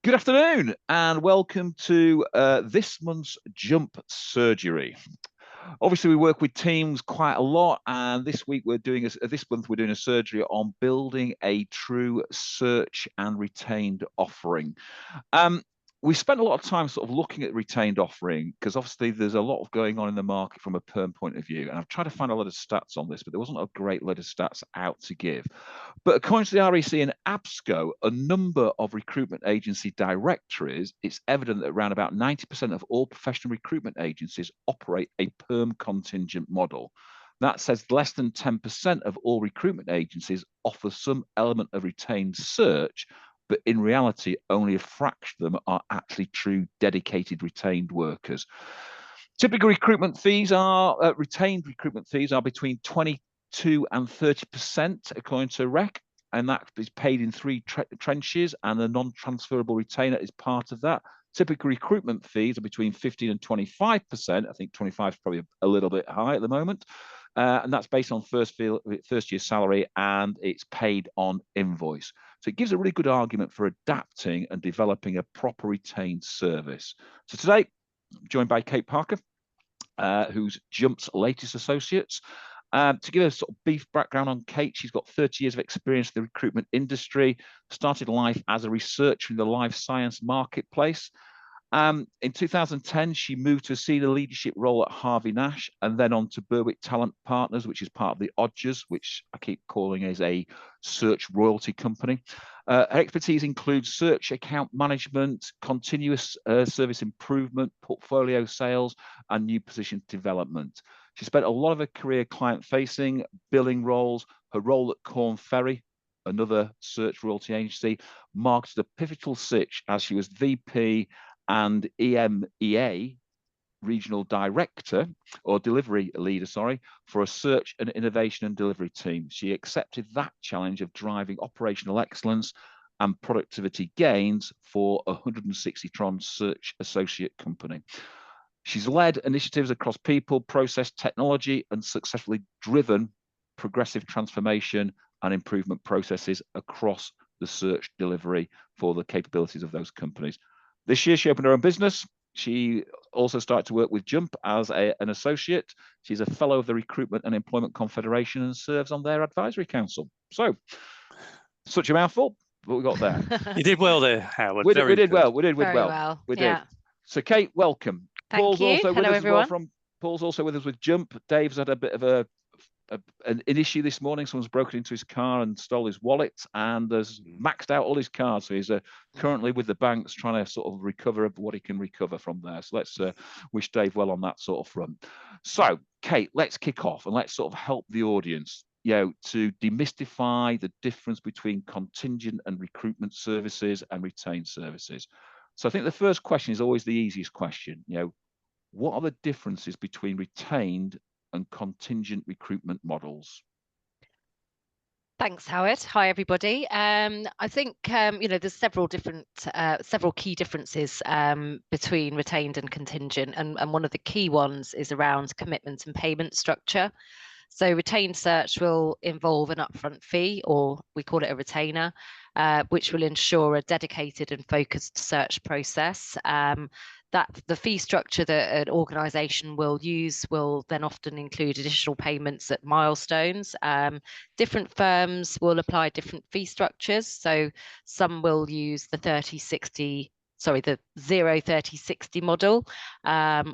Good afternoon and welcome to this month's Jump Surgery. Obviously, we work with teams quite a lot, and this month we're doing a surgery on building a true search and retained offering. We spent a lot of time sort of looking at retained offering because obviously there's a lot of going on in the market from a perm point of view. And I've tried to find a lot of stats on this, but there wasn't a great lot of stats out to give. But according to the REC and ABSCO, a number of recruitment agency directories, it's evident that around about 90% of all professional recruitment agencies operate a perm contingent model. That says less than 10% of all recruitment agencies offer some element of retained search, but in reality, only a fraction of them are actually true dedicated retained workers. Typical recruitment fees are, retained recruitment fees are between 22 and 30% according to REC, and that is paid in three tranches, and a non-transferable retainer is part of that. Typical recruitment fees are between 15 and 25%. I think 25 is probably a little bit high at the moment. And that's based on first year salary, and it's paid on invoice. So it gives a really good argument for adapting and developing a proper retained service. So today, I'm joined by Kate Parker, who's Jump's latest associate. To give a sort of brief background on Kate, she's got 30 years of experience in the recruitment industry, started life as a researcher in the life science marketplace. In 2010, she moved to a senior leadership role at Harvey Nash and then on to Berwick Talent Partners, which is part of the Odgers, which I keep calling as a search royalty company. Her expertise includes search account management, continuous service improvement, portfolio sales, and new position development. She spent a lot of her career client-facing, billing roles. Her role at Corn Ferry, another search royalty agency, marked a pivotal switch as she was VP and EMEA regional director or delivery leader, for a search and innovation and delivery team. She accepted that challenge of driving operational excellence and productivity gains for a 160-strong search associate company. She's led initiatives across people, process, technology, and successfully driven progressive transformation and improvement processes across the search delivery for the capabilities of those companies. This year, she opened her own business. She also started to work with Jump as an associate. She's a fellow of the Recruitment and Employment Confederation and serves on their advisory council. So, such a mouthful, but we got there. You did well there, Howard. We did well. We did Very well. We did. Yeah. So, Kate, welcome. Thank you. Hello, everyone. Paul's also with us with Jump. Dave's had a bit of an issue this morning. Someone's broken into his car and stole his wallet and has maxed out all his cards. So he's currently with the banks trying to sort of recover what he can recover from there. So let's wish Dave well on that sort of front. So, Kate, let's kick off and let's sort of help the audience, to demystify the difference between contingent and recruitment services and retained services. So I think the first question is always the easiest question. What are the differences between retained and contingent recruitment models? Thanks, Howard. Hi, everybody. I think there's several key differences between retained and contingent, and one of the key ones is around commitment and payment structure. So retained search will involve an upfront fee, or we call it a retainer, which will ensure a dedicated and focused search process. That the fee structure that an organisation will use will then often include additional payments at milestones. Different firms will apply different fee structures. So some will use the 0-30-60 model,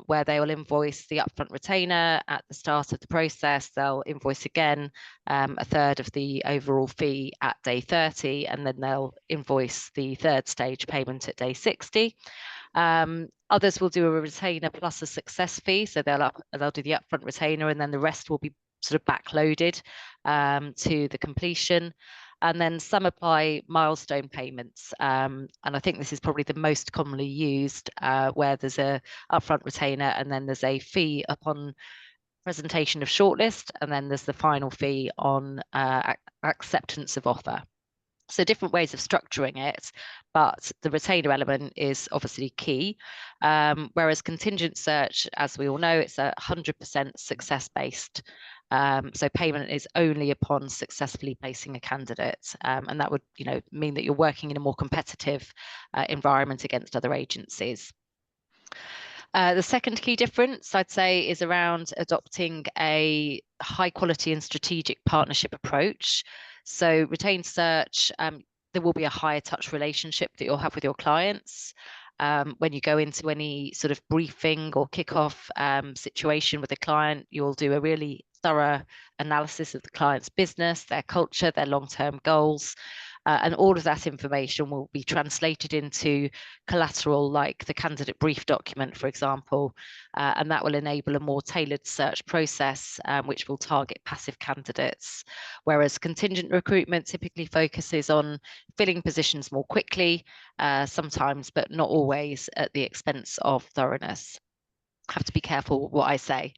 where they will invoice the upfront retainer at the start of the process. They'll invoice again a third of the overall fee at day 30, and then they'll invoice the third stage payment at day 60. Others will do a retainer plus a success fee. So they'll do the upfront retainer, and then the rest will be sort of backloaded to the completion. And then some apply milestone payments. And I think this is probably the most commonly used, where there's a upfront retainer and then there's a fee upon presentation of shortlist, and then there's the final fee on acceptance of offer. So different ways of structuring it, but the retainer element is obviously key. Whereas contingent search, as we all know, it's 100% success-based. So payment is only upon successfully placing a candidate, and that would, mean that you're working in a more competitive environment against other agencies. The second key difference, I'd say, is around adopting a high quality and strategic partnership approach. So retained search, there will be a higher touch relationship that you'll have with your clients. When you go into any sort of briefing or kickoff situation with a client, you'll do a really thorough analysis of the client's business, their culture, their long-term goals. And all of that information will be translated into collateral like the candidate brief document, for example, and that will enable a more tailored search process, which will target passive candidates. Whereas contingent recruitment typically focuses on filling positions more quickly, sometimes, but not always at the expense of thoroughness. I have to be careful what I say.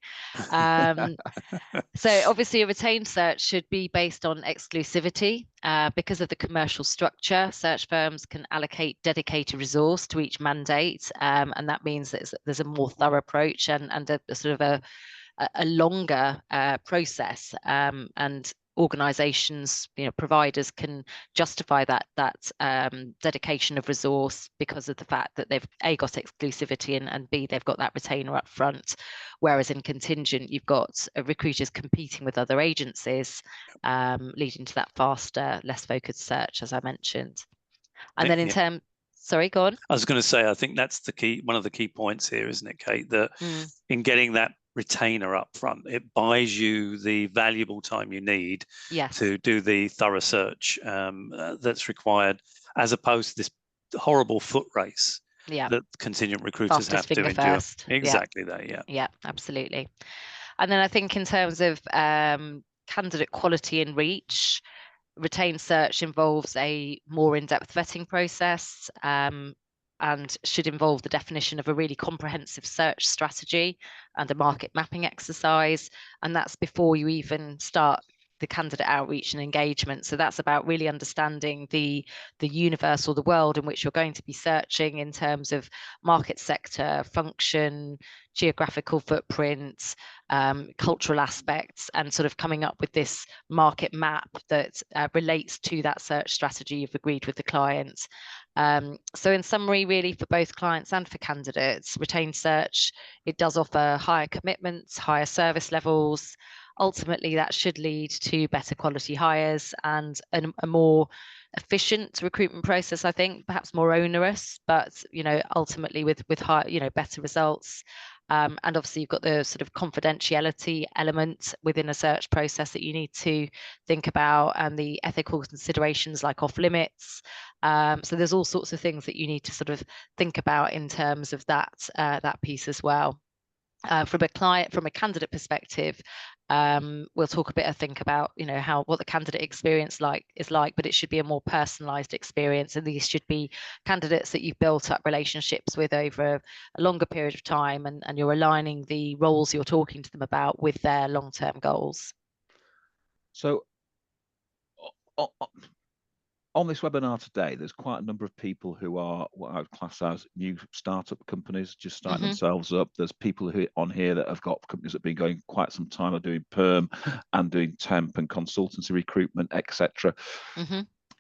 So obviously a retained search should be based on exclusivity. Because of the commercial structure, search firms can allocate dedicated resource to each mandate, and that means that there's a more thorough approach and a sort of a longer process, and organizations, providers can justify that dedication of resource because of the fact that they've A, got exclusivity, and B, they've got that retainer up front. Whereas in contingent, you've got recruiters competing with other agencies, leading to that faster, less focused search, as I mentioned. And then in terms, sorry, go on. I was going to say, I think that's the key, one of the key points here, isn't it, Kate? That in getting that retainer up front, it buys you the valuable time you need to do the thorough search that's required, as opposed to this horrible foot race that contingent recruiters have to endure. First. Exactly that, yeah, absolutely. And then I think in terms of candidate quality and reach, retained search involves a more in-depth vetting process, and should involve the definition of a really comprehensive search strategy and a market mapping exercise. And that's before you even start the candidate outreach and engagement. So that's about really understanding the universe or the world in which you're going to be searching in terms of market sector, function, geographical footprint, cultural aspects, and sort of coming up with this market map that relates to that search strategy you've agreed with the client. So in summary, really, for both clients and for candidates, retained search, it does offer higher commitments, higher service levels. Ultimately, that should lead to better quality hires and a more efficient recruitment process, I think, perhaps more onerous, but ultimately with high, better results. And obviously you've got the sort of confidentiality element within a search process that you need to think about, and the ethical considerations like off limits. So there's all sorts of things that you need to sort of think about in terms of that piece as well. From a candidate perspective, we'll talk a bit, I think, about what the candidate experience is like, but it should be a more personalized experience, and these should be candidates that you've built up relationships with over a longer period of time, and you're aligning the roles you're talking to them about with their long-term goals. So on this webinar today, there's quite a number of people who are what I would class as new startup companies, just starting themselves up. There's people who on here that have got companies that have been going quite some time, are doing perm and doing temp and consultancy recruitment, etc.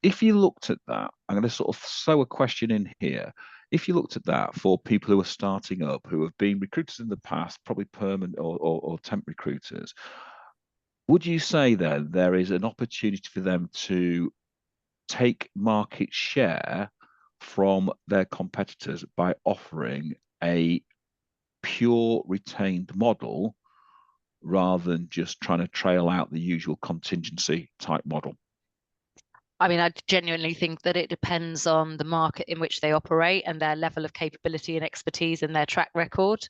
If you looked at that, I'm going to sort of sow a question in here. If you looked at that for people who are starting up, who have been recruiters in the past, probably perm or temp recruiters, would you say then there is an opportunity for them to take market share from their competitors by offering a pure retained model rather than just trying to trail out the usual contingency type model? I mean, I genuinely think that it depends on the market in which they operate and their level of capability and expertise and their track record.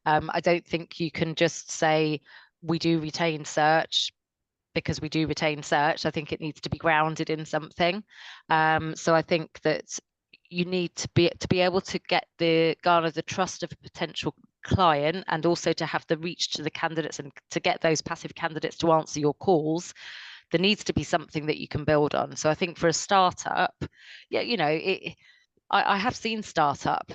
I don't think you can just say we do retain search because we do retain search. I think it needs to be grounded in something. So I think that you need to be able to garner the trust of a potential client, and also to have the reach to the candidates and to get those passive candidates to answer your calls. There needs to be something that you can build on. So I think for a startup, I have seen startup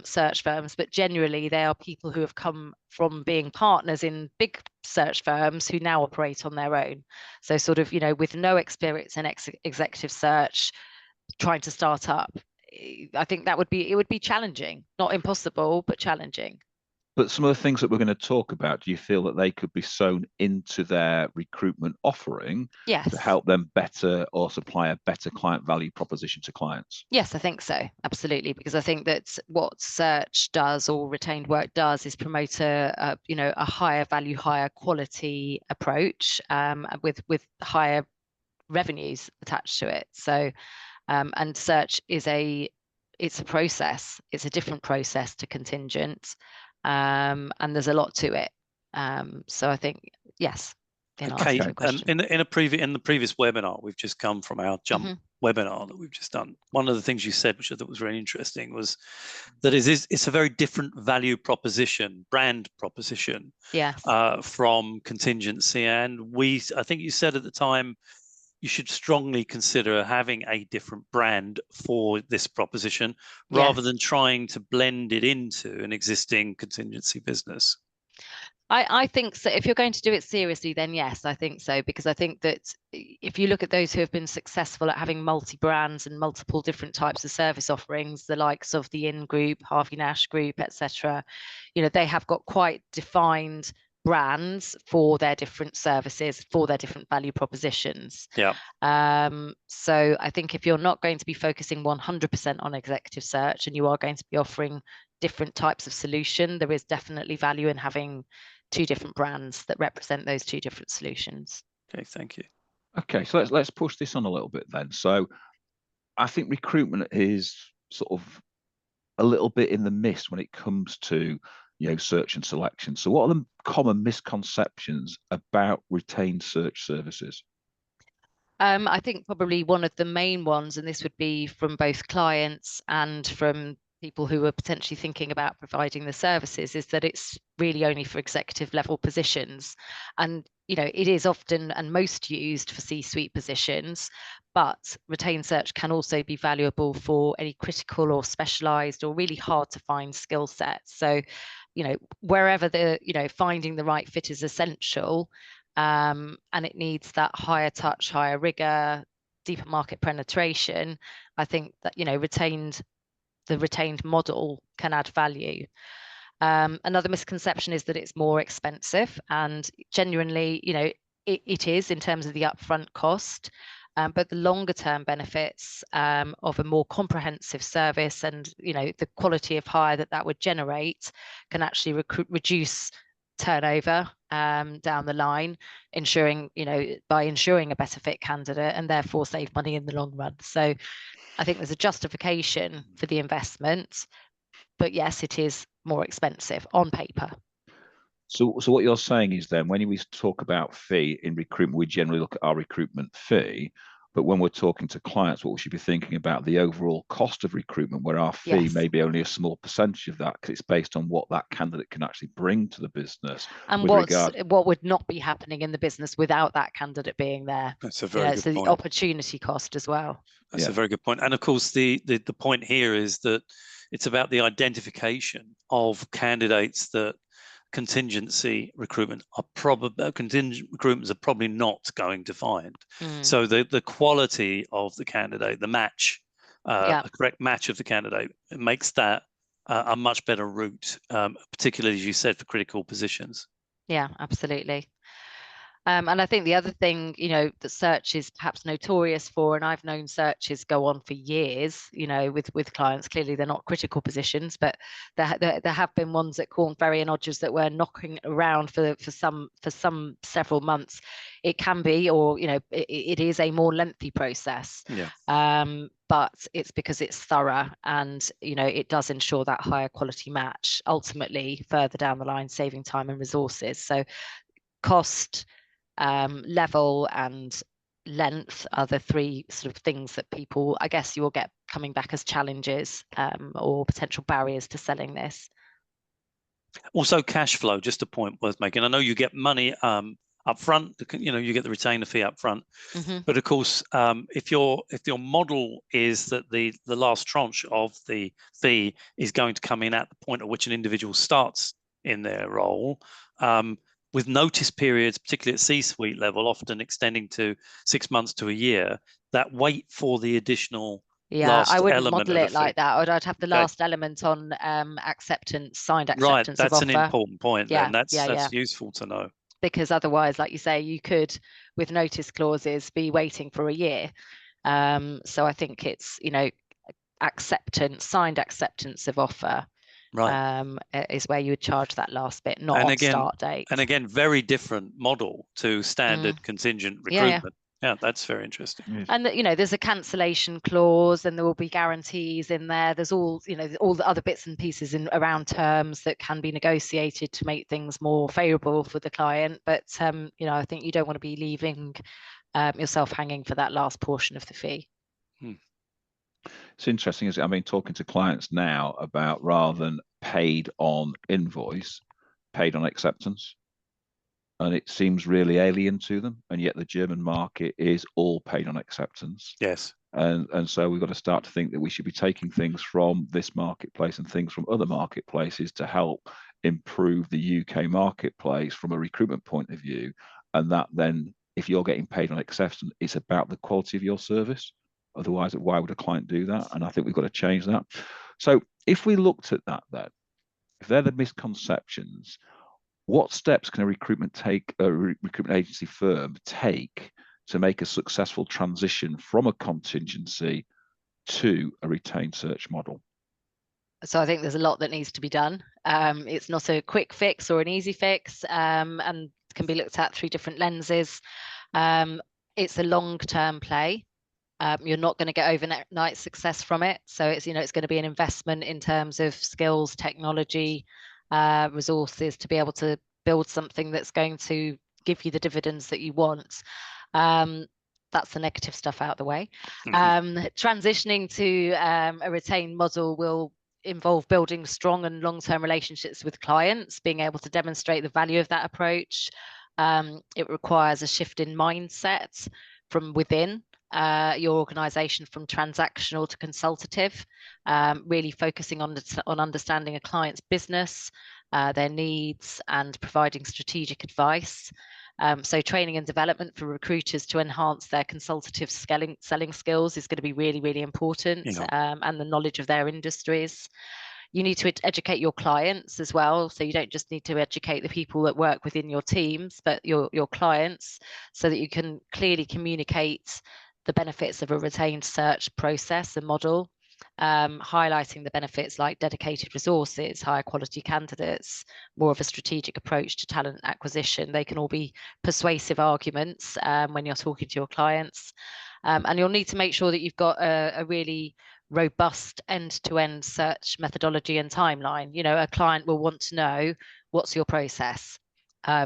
search firms, but generally they are people who have come from being partners in big search firms who now operate on their own. So sort of, with no experience in executive search, trying to start up, I think it would be challenging, not impossible, but challenging. But some of the things that we're going to talk about, do you feel that they could be sewn into their recruitment offering to help them better or supply a better client value proposition to clients? Yes, I think so. Absolutely. Because I think that what search does or retained work does is promote a higher value, higher quality approach with higher revenues attached to it. So, and search it's a process. It's a different process to contingent. And there's a lot to it. So I think, yes. Okay. In the previous webinar, we've just come from our jump webinar that we've just done. One of the things you said, which I thought was very interesting, was that it's a very different value proposition, brand proposition, from contingency. And I think you said at the time, you should strongly consider having a different brand for this proposition rather than trying to blend it into an existing contingency business. I think so. If you're going to do it seriously, then yes, I think so, because I think that if you look at those who have been successful at having multi-brands and multiple different types of service offerings, the likes of the In Group, Harvey Nash Group, etc., they have got quite defined brands for their different services, for their different value propositions. So I think if you're not going to be focusing 100% on executive search and you are going to be offering different types of solution, there is definitely value in having two different brands that represent those two different solutions. Okay, thank you. Okay, so let's push this on a little bit then. So I think recruitment is sort of a little bit in the mist when it comes to search and selection. So what are the common misconceptions about retained search services? I think probably one of the main ones, and this would be from both clients and from people who are potentially thinking about providing the services, is that it's really only for executive level positions. And, it is often and most used for C-suite positions, but retained search can also be valuable for any critical or specialized or really hard to find skill sets. So, wherever finding the right fit is essential, and it needs that higher touch, higher rigor, deeper market penetration, I think that, the retained model can add value. Another misconception is that it's more expensive, and genuinely, it is in terms of the upfront cost, but the longer term benefits of a more comprehensive service and the quality of hire that would generate can actually reduce turnover down the line, by ensuring a better fit candidate and therefore save money in the long run. So I think there's a justification for the investment, but yes, it is more expensive on paper. So what you're saying is then when we talk about fee in recruitment, we generally look at our recruitment fee, but when we're talking to clients, what we should be thinking about the overall cost of recruitment, where our fee may be only a small percentage of that because it's based on what that candidate can actually bring to the business. And what would not be happening in the business without that candidate being there. That's a very good point. The opportunity cost as well. That's a very good point. And of course, the point here is that it's about the identification of candidates that contingency recruitment are probably not going to find. So the quality of the candidate, the match, a correct match of the candidate, it makes that a much better route, particularly as you said, for critical positions. Yeah, absolutely. And I think the other thing, that search is perhaps notorious for, and I've known searches go on for years, with clients. Clearly, they're not critical positions, but there have been ones at Corn Ferry and Odgers that were knocking around for several months. It can be, or it is a more lengthy process. But it's because it's thorough and it does ensure that higher quality match, ultimately further down the line, saving time and resources. So cost, level and length are the three sort of things that people, I guess, you will get coming back as challenges or potential barriers to selling this. Also, cash flow, just a point worth making. I know you get money up front. You get the retainer fee up front. But of course, if your model is that the last tranche of the fee is going to come in at the point at which an individual starts in their role, with notice periods, particularly at C-suite level, often extending to 6 months to a year, that wait for the additional last I wouldn't element model of it like that. I'd have the last element on signed acceptance right, that's of an offer. important point. Yeah, then that's useful to know. Because otherwise, like you say, you could, with notice clauses, be waiting for a year. So I think it's, signed acceptance of offer, right, is where you would charge that last bit, not on start date. And again, very different model to standard contingent recruitment. Yeah, that's very interesting. Yes. And there's a cancellation clause, and there will be guarantees in there. There's all the other bits and pieces around terms that can be negotiated to make things more favourable for the client. But I think you don't want to be leaving yourself hanging for that last portion of the fee. It's interesting, isn't it? I mean, talking to clients now about, rather than paid on invoice, paid on acceptance. And it seems really alien to them. And yet the German market is all paid on acceptance. Yes. And so we've got to start to think that we should be taking things from this marketplace and things from other marketplaces to help improve the UK marketplace from a recruitment point of view. And that then, if you're getting paid on acceptance, it's about the quality of your service. Otherwise, why would a client do that? And I think we've got to change that. So if we looked at that then, if they're the misconceptions, what steps can a recruitment agency firm take to make a successful transition from a contingency to a retained search model? So I think there's a lot that needs to be done. It's not a quick fix or an easy fix, and can be looked at through different lenses. It's a long-term play. You're not going to get overnight success from it. So it's going to be an investment in terms of skills, technology, resources to be able to build something that's going to give you the dividends that you want. That's the negative stuff out of the way. Transitioning to a retained model will involve building strong and long-term relationships with clients, being able to demonstrate the value of that approach. It requires a shift in mindset from within your organization, from transactional to consultative, really focusing on understanding a client's business, their needs, and providing strategic advice. So training and development for recruiters to enhance their consultative selling skills is going to be really, really important, and the knowledge of their industries. You need to educate your clients as well. So you don't just need to educate the people that work within your teams, but your clients, so that you can clearly communicate the benefits of a retained search process and model, highlighting the benefits like dedicated resources, higher quality candidates, more of a strategic approach to talent acquisition. They can all be persuasive arguments when you're talking to your clients. And you'll need to make sure that you've got a really robust end-to-end search methodology and timeline. A client will want to know, what's your process?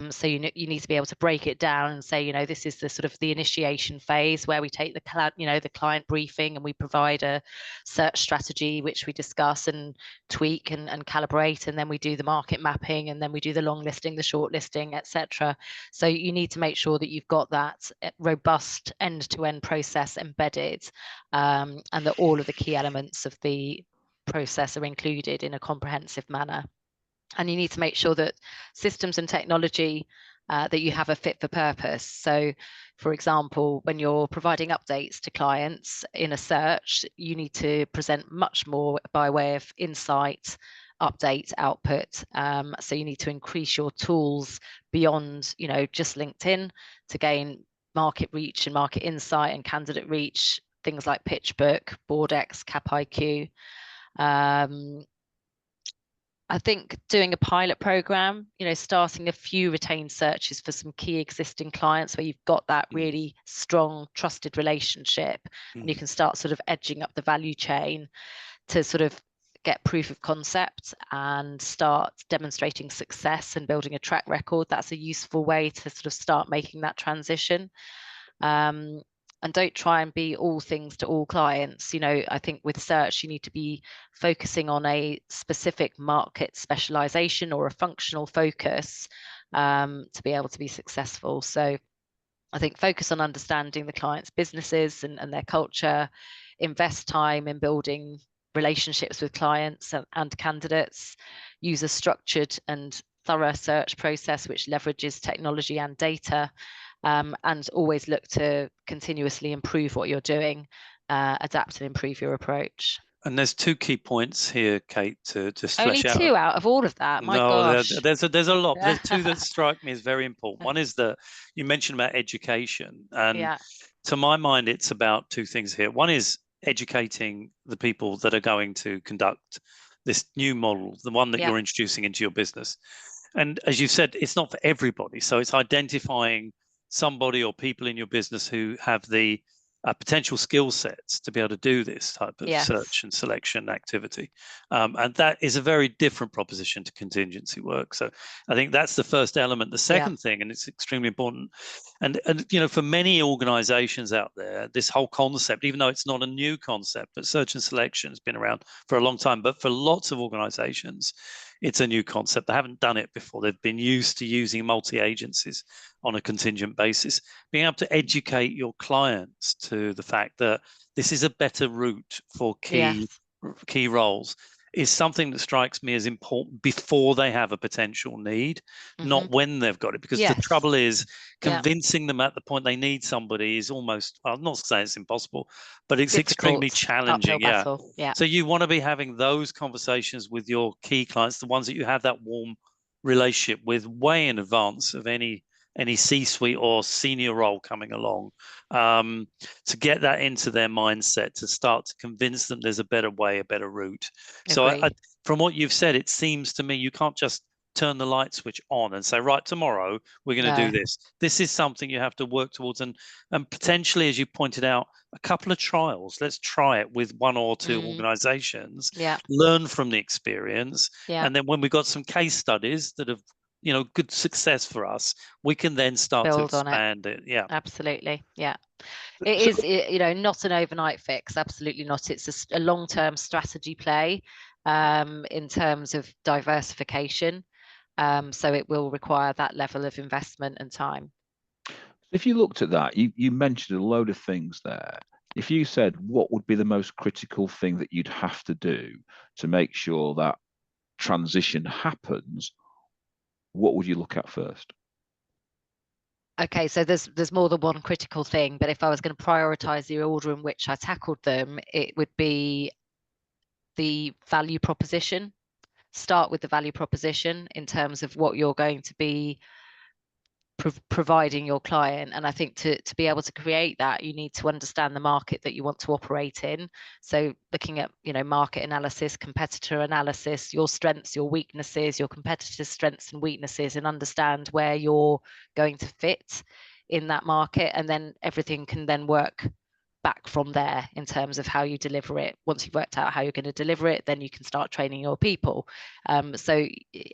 So you need to be able to break it down and say, this is the sort of the initiation phase where we take the client briefing and we provide a search strategy which we discuss and tweak and calibrate, and then we do the market mapping, and then we do the long listing, the short listing, etc. So you need to make sure that you've got that robust end-to-end process embedded, and that all of the key elements of the process are included in a comprehensive manner. And you need to make sure that systems and technology that you have are fit for purpose. So, for example, when you're providing updates to clients in a search, you need to present much more by way of insight, update, output. So you need to increase your tools beyond, just LinkedIn to gain market reach and market insight and candidate reach. Things like PitchBook, BoardX, CapIQ. I think doing a pilot program, starting a few retained searches for some key existing clients where you've got that really strong, trusted relationship, and you can start sort of edging up the value chain to sort of get proof of concept and start demonstrating success and building a track record. That's a useful way to sort of start making that transition. And don't try and be all things to all clients. I think with search, you need to be focusing on a specific market specialization or a functional focus, to be able to be successful. So I think focus on understanding the client's businesses and their culture, invest time in building relationships with clients and candidates, use a structured and thorough search process which leverages technology and data, and always look to continuously improve what you're doing, adapt and improve your approach. And there's two key points here, Kate, to just flesh out. Only two out of all of that. My gosh. There's a lot. There's two that strike me as very important. One is that you mentioned about education, and to my mind, it's about two things here. One is educating the people that are going to conduct this new model, the one that you're introducing into your business. And as you said, it's not for everybody. So it's identifying somebody or people in your business who have the potential skill sets to be able to do this type of search and selection activity. And that is a very different proposition to contingency work. So I think that's the first element. The second thing, and it's extremely important, and you know, for many organizations out there, this whole concept, even though it's not a new concept, but search and selection has been around for a long time, but for lots of organizations, it's a new concept. They haven't done it before. They've been used to using multi-agencies on a contingent basis. Being able to educate your clients to the fact that this is a better route for key roles is something that strikes me as important before they have a potential need, not when they've got it. Because the trouble is convincing them at the point they need somebody is almost, I'm not saying it's impossible, but it's extremely challenging. So you want to be having those conversations with your key clients, the ones that you have that warm relationship with, way in advance of any C-suite or senior role coming along, to get that into their mindset, to start to convince them there's a better way, a better route. So from what you've said, it seems to me you can't just turn the light switch on and say, right, tomorrow we're going to do this. This is something you have to work towards, and potentially, as you pointed out, a couple of trials. Let's try it with one or two organizations, learn from the experience, and then when we've got some case studies that have, you know, good success for us, we can then start to expand it. Absolutely. It is, you know, not an overnight fix. Absolutely not. It's a long-term strategy play in terms of diversification. So it will require that level of investment and time. If you looked at that, you mentioned a load of things there. If you said what would be the most critical thing that you'd have to do to make sure that transition happens, what would you look at first? Okay, so there's more than one critical thing, but if I was going to prioritize the order in which I tackled them, it would be the value proposition. Start with the value proposition in terms of what you're going to be providing your client. And I think to be able to create that, you need to understand the market that you want to operate in. So looking at, you know, market analysis, competitor analysis, your strengths, your weaknesses, your competitors' strengths and weaknesses, and understand where you're going to fit in that market. And then everything can then work back from there in terms of how you deliver it. Once you've worked out how you're going to deliver it, then you can start training your people. So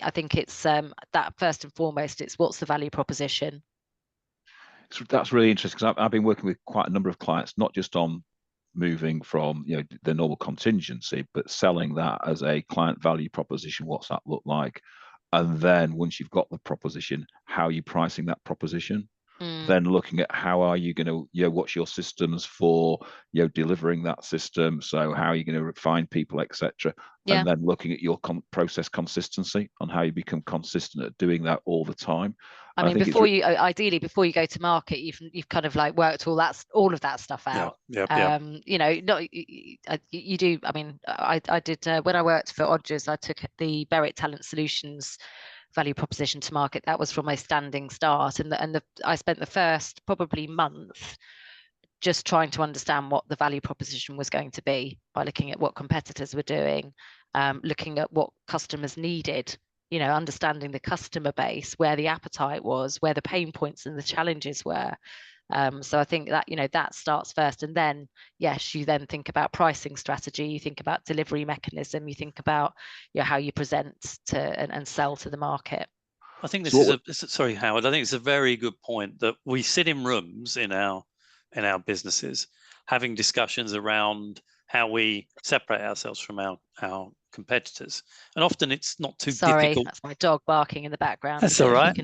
I think it's that first and foremost, it's what's the value proposition. So that's really interesting, because I've been working with quite a number of clients, not just on moving from, you know, the normal contingency, but selling that as a client value proposition. What's that look like? And then once you've got the proposition, how are you pricing that proposition? Then looking at how are you going to, you know, what's your systems for, you know, delivering that system? So how are you going to find people, etc. And then looking at your process consistency on how you become consistent at doing that all the time. I mean, ideally before you go to market, you've kind of like worked all of that stuff out. You know, you do. I mean, I did when I worked for Odgers, I took the Berwick Talent Solutions value proposition to market. That was from a standing start, and I spent the first probably month just trying to understand what the value proposition was going to be by looking at what competitors were doing, looking at what customers needed, you know, understanding the customer base, where the appetite was, where the pain points and the challenges were. So I think that, you know, that starts first, and then yes, you then think about pricing strategy, you think about delivery mechanism, you think about, you know, how you present to and sell to the market. I think sorry, Howard, I think it's a very good point that we sit in rooms in our businesses having discussions around how we separate ourselves from our competitors. And often it's not too Sorry, difficult. that's my dog barking in the background. That's all right.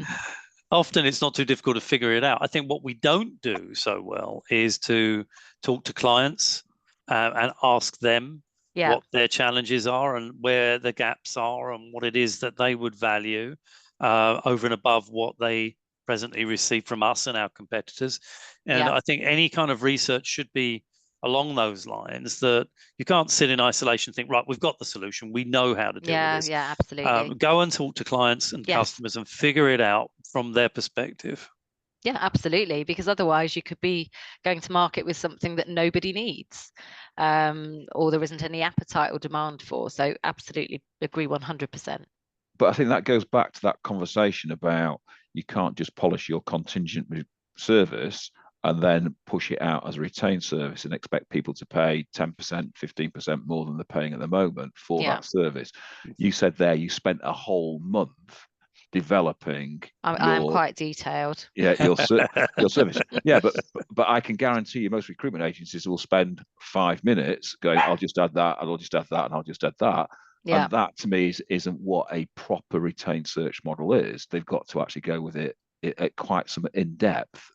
Often it's not too difficult to figure it out. I think what we don't do so well is to talk to clients and ask them what their challenges are and where the gaps are and what it is that they would value over and above what they presently receive from us and our competitors. And I think any kind of research should be along those lines, that you can't sit in isolation and think, right, we've got the solution, we know how to deal with this. Yeah, absolutely. Go and talk to clients and customers and figure it out from their perspective. Yeah, absolutely, because otherwise you could be going to market with something that nobody needs, or there isn't any appetite or demand for. So absolutely agree 100%. But I think that goes back to that conversation about you can't just polish your contingent service and then push it out as a retained service and expect people to pay 10%, 15% more than they're paying at the moment for that service. You said there you spent a whole month developing. I'm quite detailed. Yeah, your service. Yeah, but I can guarantee you most recruitment agencies will spend 5 minutes going, I'll just add that, and I'll just add that, and I'll just add that. Yeah. And that to me isn't what a proper retained search model is. They've got to actually go with it at quite some in-depth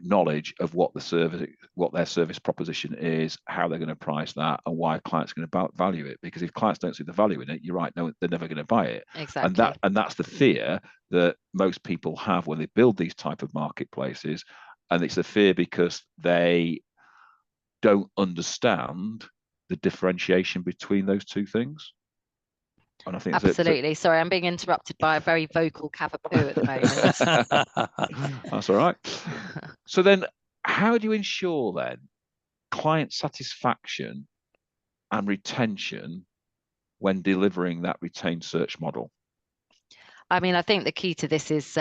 knowledge of what their service proposition is, how they're going to price that, and why clients are going to value it. Because if clients don't see the value in it, you're right, no, they're never going to buy it. Exactly. And that's the fear that most people have when they build these type of marketplaces. And it's a fear because they don't understand the differentiation between those two things. And I think absolutely. Sorry, I'm being interrupted by a very vocal cavapoo at the moment. That's all right. So then, how do you ensure then client satisfaction and retention when delivering that retained search model? I mean, I think the key to this is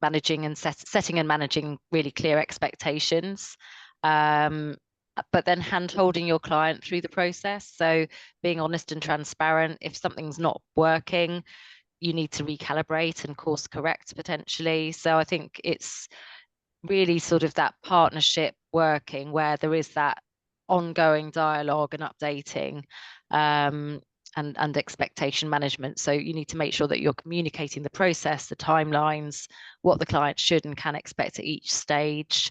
managing and setting and managing really clear expectations. But then hand-holding your client through the process. So being honest and transparent. If something's not working, you need to recalibrate and course correct potentially. So I think it's really sort of that partnership working where there is that ongoing dialogue and updating and expectation management. So you need to make sure that you're communicating the process, the timelines, what the client should and can expect at each stage.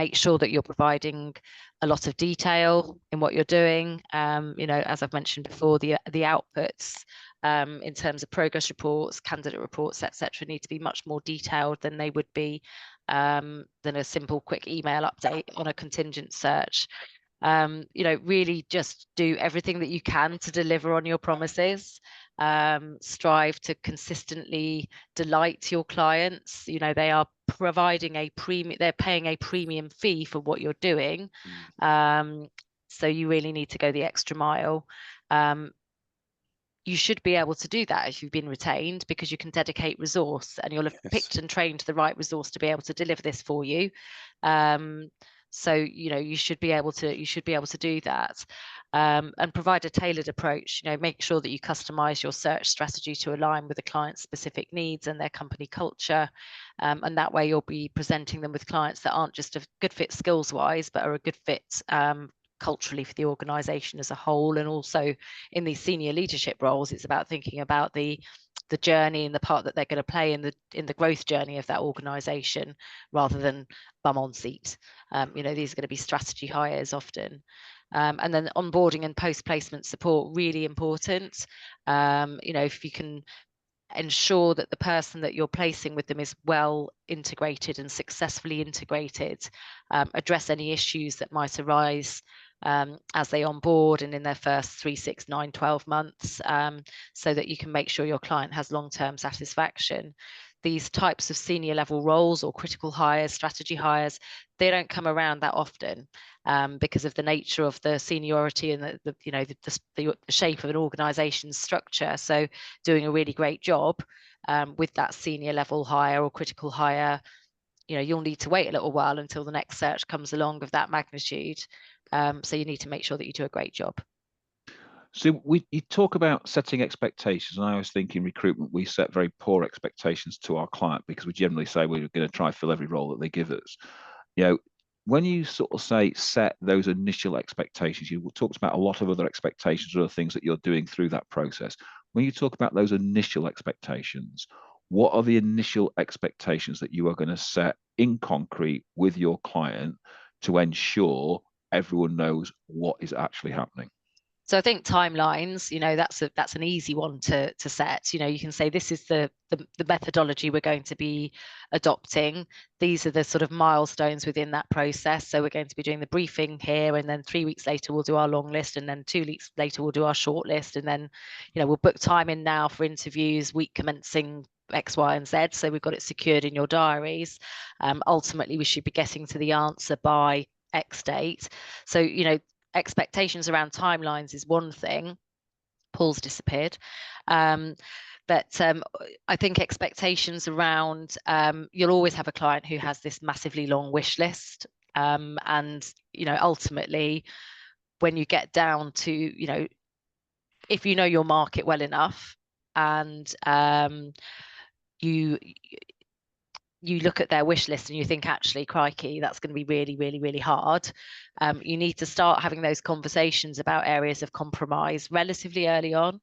Make sure that you're providing a lot of detail in what you're doing. As I've mentioned before, the outputs in terms of progress reports, candidate reports, etc., need to be much more detailed than they would be than a simple quick email update on a contingent search. Really just do everything that you can to deliver on your promises. Strive to consistently delight your clients. They are providing a premium, they're paying a premium fee for what you're doing. So you really need to go the extra mile. You should be able to do that if you've been retained, because you can dedicate resource and you'll have picked and trained the right resource to be able to deliver this for you. So you should be able to do that, and provide a tailored approach. Make sure that you customize your search strategy to align with the client's specific needs and their company culture, and that way you'll be presenting them with clients that aren't just a good fit skills wise, but are a good fit culturally for the organization as a whole. And also in these senior leadership roles, it's about thinking about the journey and the part that they're going to play in the growth journey of that organization, rather than bum on seat. These are going to be strategy hires often. And then onboarding and post-placement support, really important. If you can ensure that the person that you're placing with them is well integrated and successfully integrated, address any issues that might arise as they onboard and in their first 3, 6, 9, 12 months, so that you can make sure your client has long-term satisfaction. These types of senior level roles or critical hires, strategy hires, they don't come around that often because of the nature of the seniority and the shape of an organization's structure. So doing a really great job with that senior level hire or critical hire, you'll need to wait a little while until the next search comes along of that magnitude. So you need to make sure that you do a great job. So you talk about setting expectations, and I was thinking recruitment, we set very poor expectations to our client because we generally say we're going to try to fill every role that they give us. when you sort of say set those initial expectations, you talked about a lot of other expectations or other things that you're doing through that process. When you talk about those initial expectations, what are the initial expectations that you are going to set in concrete with your client to ensure everyone knows what is actually happening? So I think timelines, that's an easy one to set. You can say this is the methodology we're going to be adopting. These are the sort of milestones within that process. So we're going to be doing the briefing here, and then 3 weeks later we'll do our long list, and then 2 weeks later we'll do our short list, and then we'll book time in now for interviews week commencing X, Y, and Z. So we've got it secured in your diaries. Ultimately, we should be getting to the answer by X date. So expectations around timelines is one thing. Paul's disappeared. But I think expectations around, you'll always have a client who has this massively long wish list. And, ultimately, when you get down to, if you know your market well enough and you look at their wish list and you think, actually, crikey, that's going to be really, really, really hard. You need to start having those conversations about areas of compromise relatively early on,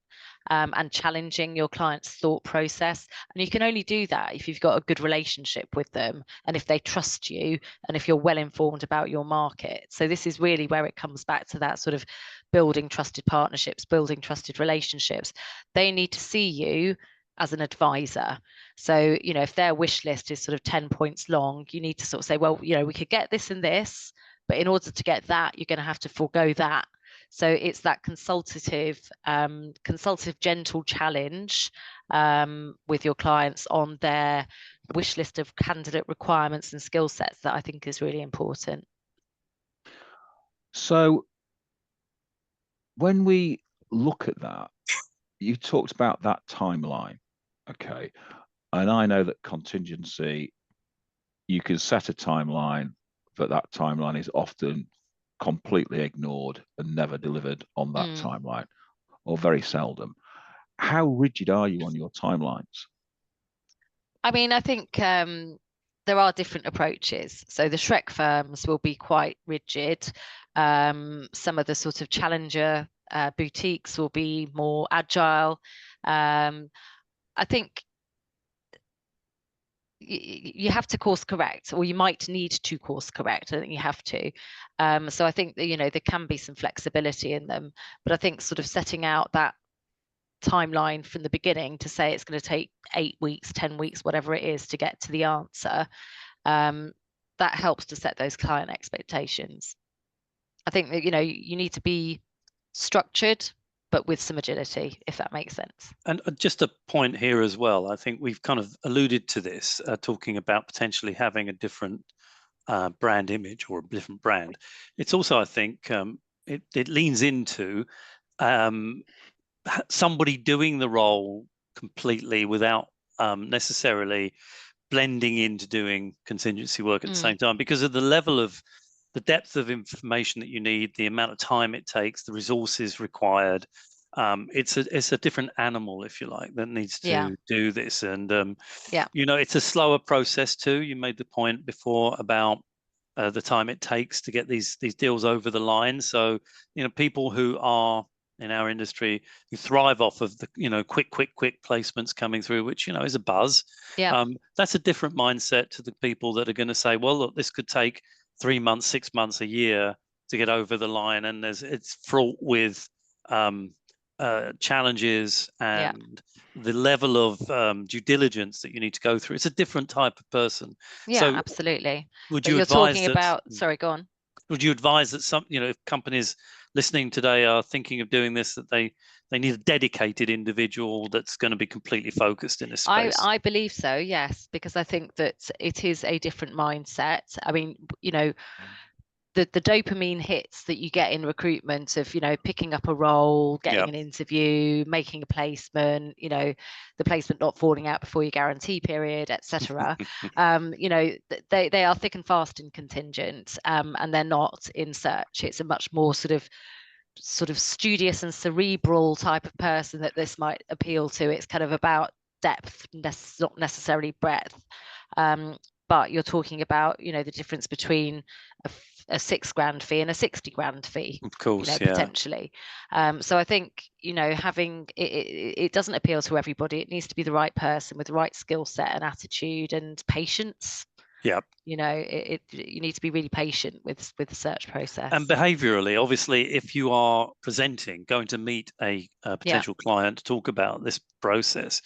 and challenging your client's thought process. And you can only do that if you've got a good relationship with them and if they trust you and if you're well informed about your market. So this is really where it comes back to that sort of building trusted partnerships, building trusted relationships. They need to see you as an advisor. So, if their wish list is sort of 10 points long, you need to sort of say, well, we could get this and this, but in order to get that, you're going to have to forego that. So it's that consultative, gentle challenge with your clients on their wish list of candidate requirements and skill sets that I think is really important. So when we look at that, you talked about that timeline. Okay. And I know that contingency, you can set a timeline, but that timeline is often completely ignored and never delivered on that timeline, or very seldom. How rigid are you on your timelines? I mean, I think there are different approaches. So the Shrek firms will be quite rigid. Some of the sort of challenger boutiques will be more agile. I think you have to course correct, or you might need to course correct. I think you have to. So I think that, there can be some flexibility in them, but I think sort of setting out that timeline from the beginning to say it's going to take 8 weeks, 10 weeks, whatever it is to get to the answer, that helps to set those client expectations. I think that, you need to be structured, but with some agility, if that makes sense. And just a point here as well, I think we've kind of alluded to this, talking about potentially having a different brand image or a different brand. It's also, I think, it leans into somebody doing the role completely without necessarily blending into doing contingency work at the same time, because of the level of the depth of information that you need, the amount of time it takes, the resources required. It's a different animal, if you like, that needs to do this. And it's a slower process too. You made the point before about the time it takes to get these deals over the line. So people who are in our industry who thrive off of the quick placements coming through, which is a buzz. That's a different mindset to the people that are going to say, well, look, this could take 3 months, 6 months, a year to get over the line, and it's fraught with challenges and the level of due diligence that you need to go through. It's a different type of person. So, absolutely. Would you advise sorry, go on. Would you advise that some, if companies listening today are thinking of doing this, that they need a dedicated individual that's going to be completely focused in this space? I believe so, yes, because I think that it is a different mindset. I mean, the dopamine hits that you get in recruitment of, picking up a role, getting an interview, making a placement, the placement not falling out before your guarantee period, etc. They are thick and fast in contingent, and they're not in search. It's a much more sort of studious and cerebral type of person that this might appeal to. It's kind of about depth, not necessarily breadth. but you're talking about, you know, the difference between a £6,000 fee and a 60 grand fee, of course, you know, potentially. So I think, you know, having it doesn't appeal to everybody. It needs to be the right person with the right skill set and attitude and patience. Yeah. You know, you need to be really patient with the search process. And behaviourally, obviously, if you are presenting, going to meet a potential client to talk about this process,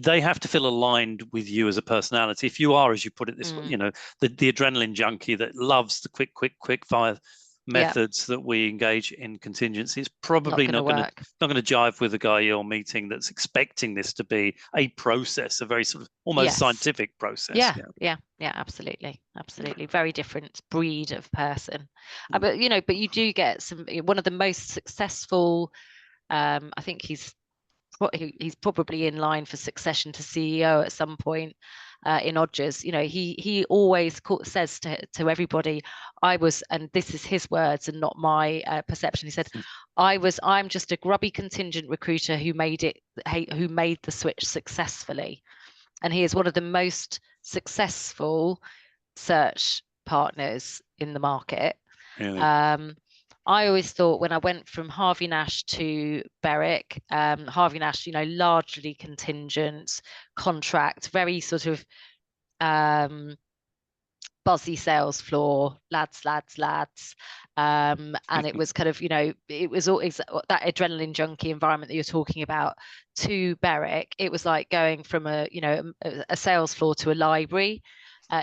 they have to feel aligned with you as a personality. If you are, as you put it, this, you know, the adrenaline junkie that loves the quick fire methods that we engage in contingency, is probably not going to jive with the guy you're meeting that's expecting this to be a process, a very sort of almost scientific process. Yeah, absolutely. Very different breed of person. But you know, but you do get one of the most successful, I think he's probably in line for succession to CEO at some point, in Odgers. You know, he always says to everybody, and this is his words and not my perception, he said, I'm just a grubby contingent recruiter who made the switch successfully. And he is one of the most successful search partners in the market. Really? I always thought, when I went from Harvey Nash to Berwick, Harvey Nash, you know, largely contingent contract, very sort of buzzy sales floor, lads. And it was kind of, you know, it was always that adrenaline junkie environment that you're talking about. To Berwick, it was like going from a sales floor to a library.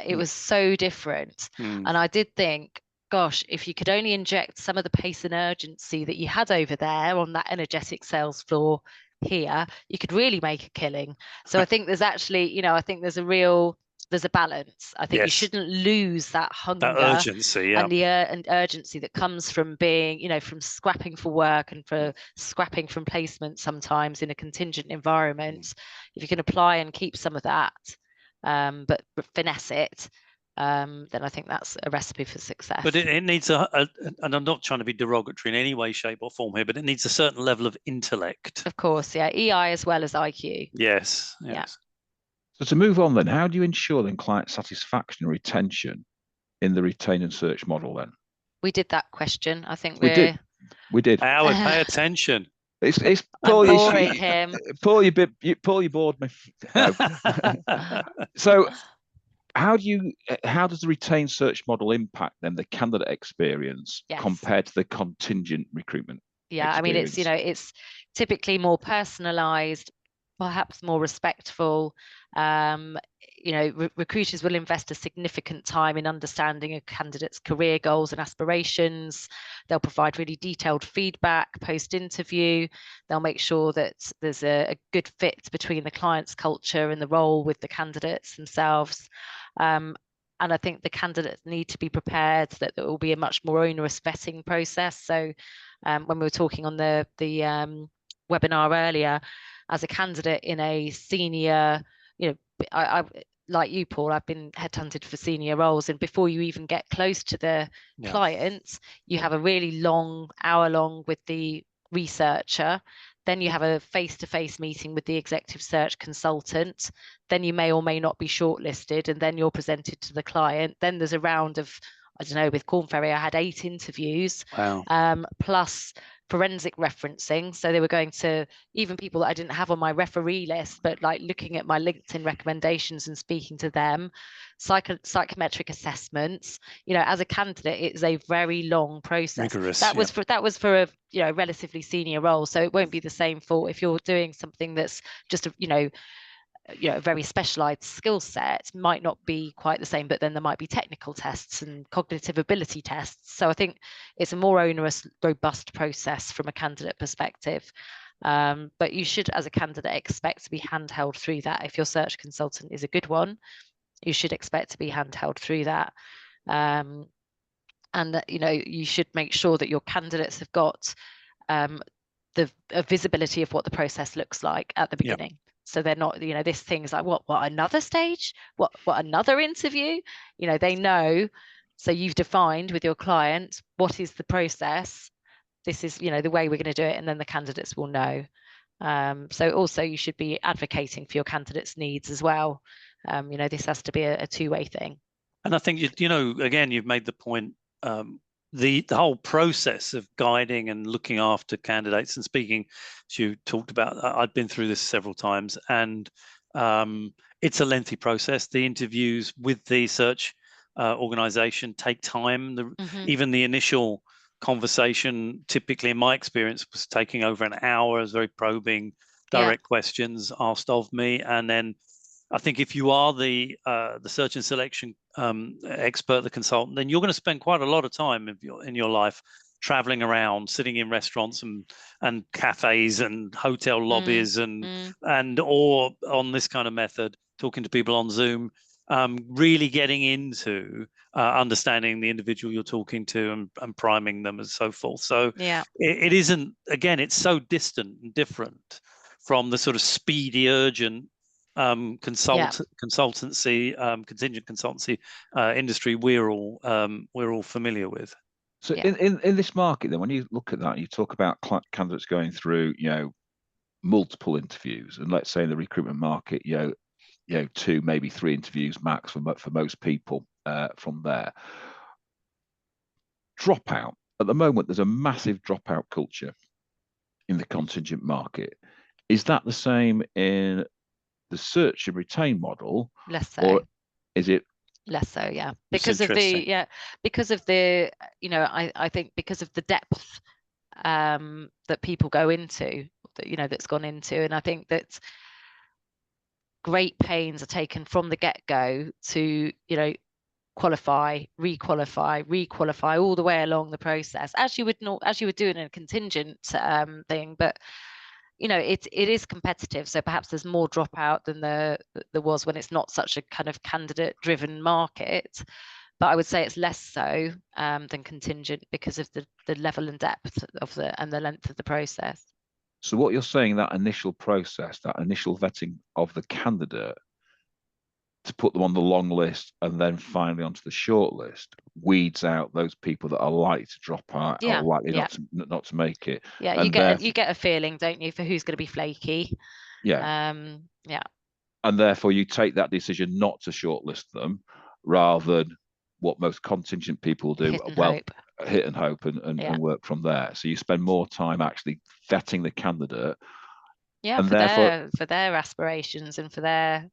It was so different. And I did think, gosh, if you could only inject some of the pace and urgency that you had over there on that energetic sales floor here, you could really make a killing. So I think there's actually, you know, I think there's a balance. I think you shouldn't lose that hunger, that urgency, and the urgency that comes from being, you know, from scrapping for work and for scrapping from placement sometimes in a contingent environment. If you can apply and keep some of that, but finesse it, then I think that's a recipe for success. But it needs and I'm not trying to be derogatory in any way, shape or form here, but it needs a certain level of intellect. Of course, EI as well as IQ. Yes. So to move on then, how do you ensure then client satisfaction and retention in the retain and search model then? We did that question. I think we did. Howard, pay attention. It's Paul, him. Paul, you bored me. No. So how does the retain search model impact then the candidate experience compared to the contingent recruitment? Yeah, I mean, it's, you know, it's typically more personalized, perhaps more respectful. You know, recruiters will invest a significant time in understanding a candidate's career goals and aspirations. They'll provide really detailed feedback post-interview. They'll make sure that there's a good fit between the client's culture and the role with the candidates themselves. And I think the candidates need to be prepared that there will be a much more onerous vetting process. So when we were talking on the webinar earlier, as a candidate in a senior, you know, I like you, Paul, I've been headhunted for senior roles, and before you even get close to the clients, you have a really long, hour-long with the researcher. Then you have a face-to-face meeting with the executive search consultant. Then you may or may not be shortlisted, and then you're presented to the client. Then there's a round of, I don't know, with Corn Ferry, I had 8 interviews, plus forensic referencing. So they were going to even people that I didn't have on my referee list, but like looking at my LinkedIn recommendations and speaking to them, psychometric assessments. You know, as a candidate, it's a very long process. Rigorous, that was for a, you know, relatively senior role. So it won't be the same for if you're doing something that's just a, you know, a very specialized skill set, might not be quite the same, but then there might be technical tests and cognitive ability tests. So I think it's a more onerous, robust process from a candidate perspective. But you should, as a candidate, expect to be handheld through that. If your search consultant is a good one, you should expect to be handheld through that. And that, you know, you should make sure that your candidates have got the visibility of what the process looks like at the beginning. So they're not, you know, this thing's like, what another stage? What another interview? You know, they know. So you've defined with your client, what is the process? This is, you know, the way we're going to do it. And then the candidates will know. So also you should be advocating for your candidates' needs as well. This has to be a two-way thing. And I think, again, you've made the point, the whole process of guiding and looking after candidates and speaking, as you talked about, I've been through this several times, and it's a lengthy process. The interviews with the search organization take time. Even the initial conversation, typically in my experience, was taking over an hour. It was very probing, direct questions asked of me. And then I think if you are the search and selection expert, the consultant, then you're going to spend quite a lot of time in your life traveling around, sitting in restaurants and cafes and hotel lobbies or on this kind of method, talking to people on Zoom, really getting into understanding the individual you're talking to and priming them and so forth. So it isn't, again, it's so distant and different from the sort of speedy, urgent consultancy, contingent consultancy industry we're all familiar with. So in this market, then, when you look at that, you talk about candidates going through, multiple interviews, and let's say in the recruitment market, 2, maybe 3 interviews max for most people from there. Dropout. At the moment, there's a massive dropout culture in the contingent market. Is that the same in the search and retain model? Less so. Or is it less so? Yeah, because of the I think because of the depth that people go into, that's gone into, and I think that great pains are taken from the get-go to qualify, re-qualify all the way along the process, as you would do in a contingent thing. But it is competitive, so perhaps there's more dropout than there was when it's not such a kind of candidate-driven market. But I would say it's less so than contingent because of the level and depth and the length of the process. So what you're saying, that initial process, that initial vetting of the candidate to put them on the long list and then finally onto the short list, weeds out those people that are likely to drop out, or likely not to make it. Yeah, and you get a feeling, don't you, for who's going to be flaky. Yeah. And therefore you take that decision not to shortlist them, rather than what most contingent people do. Hit and hope and work from there. So you spend more time actually vetting the candidate. Yeah, and for their aspirations and for their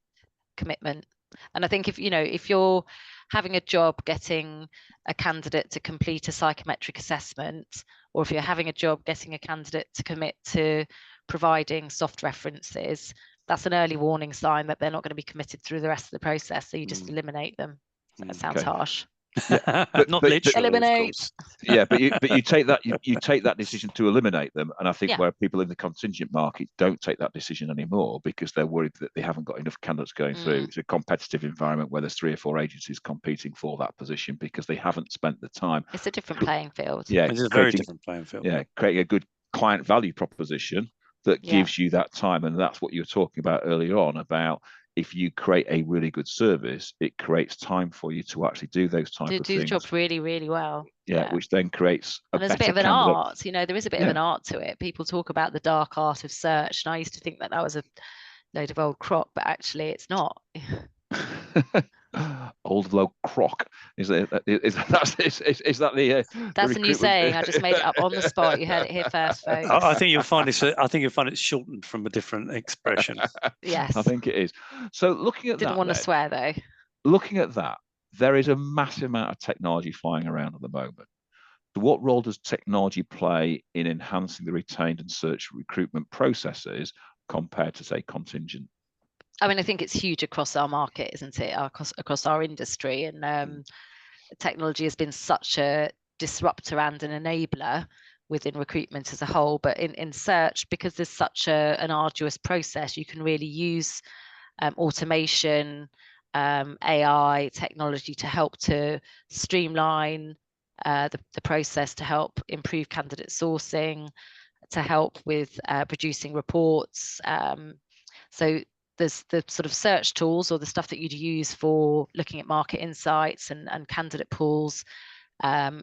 commitment. And I think if you're having a job getting a candidate to complete a psychometric assessment, or if you're having a job getting a candidate to commit to providing soft references, that's an early warning sign that they're not going to be committed through the rest of the process. So you just eliminate them. That sounds harsh. Yeah, not literally, eliminate. Yeah, but you take that decision to eliminate them, and I think where people in the contingent market don't take that decision anymore because they're worried that they haven't got enough candidates going through. It's a competitive environment where there's 3 or 4 agencies competing for that position because they haven't spent the time. It's a different playing field. Yeah, it's a very different playing field. Yeah, creating a good client value proposition that gives you that time, and that's what you were talking about earlier on about. If you create a really good service, it creates time for you to actually do those type of things. Do the job really, really well. Yeah, which then creates there's a bit of an art. There is a bit of an art to it. People talk about the dark art of search, and I used to think that was a load of old crock, but actually it's not. Old low crock is that the that's a new saying. I just made it up on the spot. You heard it here first, folks. I think you'll find it shortened from a different expression. Yes, I think it is. So looking at didn't want to swear though. Looking at that, there is a massive amount of technology flying around at the moment. So what role does technology play in enhancing the retained and search recruitment processes compared to, say, contingent? I mean, I think it's huge across our market, isn't it? Across our industry, and technology has been such a disruptor and an enabler within recruitment as a whole. But in search, because there's such an arduous process, you can really use automation, AI, technology to help to streamline the process, to help improve candidate sourcing, to help with producing reports. So there's the sort of search tools, or the stuff that you'd use for looking at market insights and candidate pools,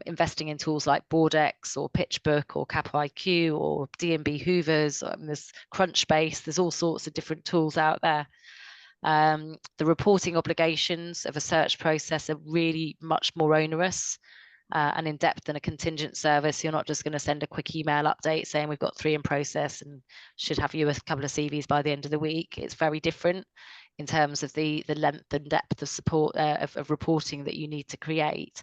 investing in tools like Boardex or PitchBook or CapIQ or D&B Hoovers. There's Crunchbase. There's all sorts of different tools out there. The reporting obligations of a search process are really much more onerous and in depth than a contingent service. You're not just going to send a quick email update saying we've got 3 in process and should have you a couple of CVs by the end of the week. It's very different in terms of the length and depth of support of reporting that you need to create.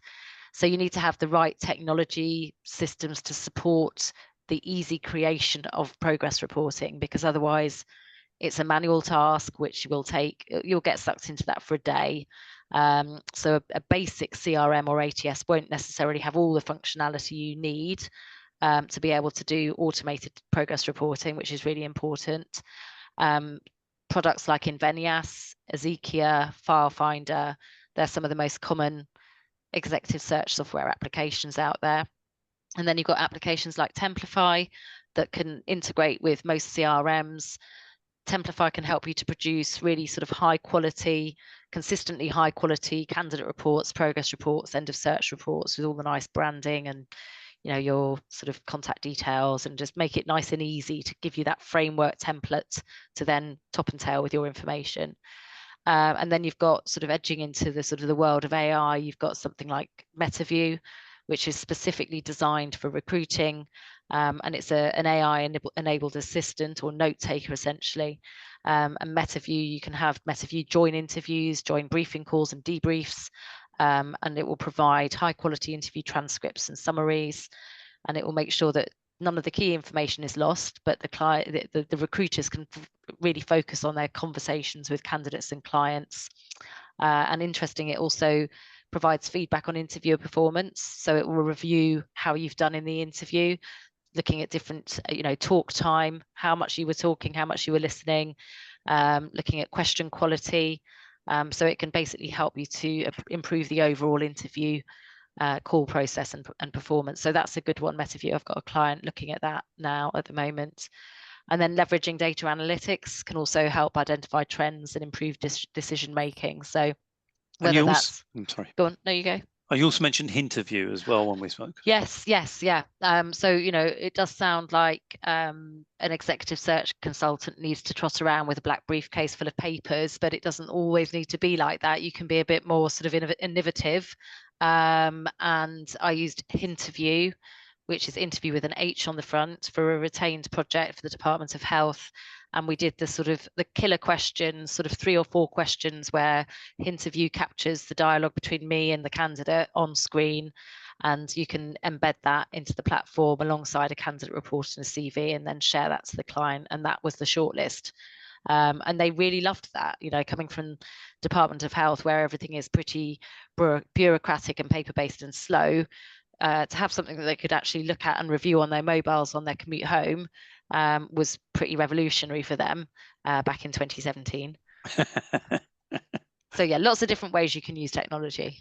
So you need to have the right technology systems to support the easy creation of progress reporting, because otherwise it's a manual task which you'll get sucked into that for a day. So a basic CRM or ATS won't necessarily have all the functionality you need to be able to do automated progress reporting, which is really important. Products like Invenias, Ezekia, FileFinder, they're some of the most common executive search software applications out there. And then you've got applications like Templify that can integrate with most CRMs. Templify can help you to produce really sort of high quality, consistently high quality candidate reports, progress reports, end of search reports with all the nice branding and your sort of contact details, and just make it nice and easy to give you that framework template to then top and tail with your information. And then you've got sort of edging into the world of AI. You've got something like MetaView, which is specifically designed for recruiting. And it's an AI-enabled assistant or note taker, essentially. And MetaView, you can have MetaView join interviews, join briefing calls and debriefs, and it will provide high-quality interview transcripts and summaries, and it will make sure that none of the key information is lost, but the recruiters can really focus on their conversations with candidates and clients. And interesting, it also provides feedback on interviewer performance. So it will review how you've done in the interview, looking at different, talk time, how much you were talking, how much you were listening, looking at question quality. So it can basically help you to improve the overall interview call process and performance. So that's a good one, MetaView. I've got a client looking at that now at the moment. And then leveraging data analytics can also help identify trends and improve decision making. So whether that's... I'm sorry. Go on. No, you go. You also mentioned Hinterview as well when we spoke. Yes, yeah. So, it does sound like an executive search consultant needs to trot around with a black briefcase full of papers, but it doesn't always need to be like that. You can be a bit more sort of innovative. And I used Hinterview, which is interview with an H on the front, for a retained project for the Department of Health. And we did the killer questions, sort of 3 or 4 questions where Hinterview captures the dialogue between me and the candidate on screen. And you can embed that into the platform alongside a candidate report and a CV, and then share that to the client. And that was the shortlist. And they really loved that, coming from Department of Health, where everything is pretty bureaucratic and paper-based and slow. To have something that they could actually look at and review on their mobiles on their commute home was pretty revolutionary for them back in 2017. So yeah, lots of different ways you can use technology.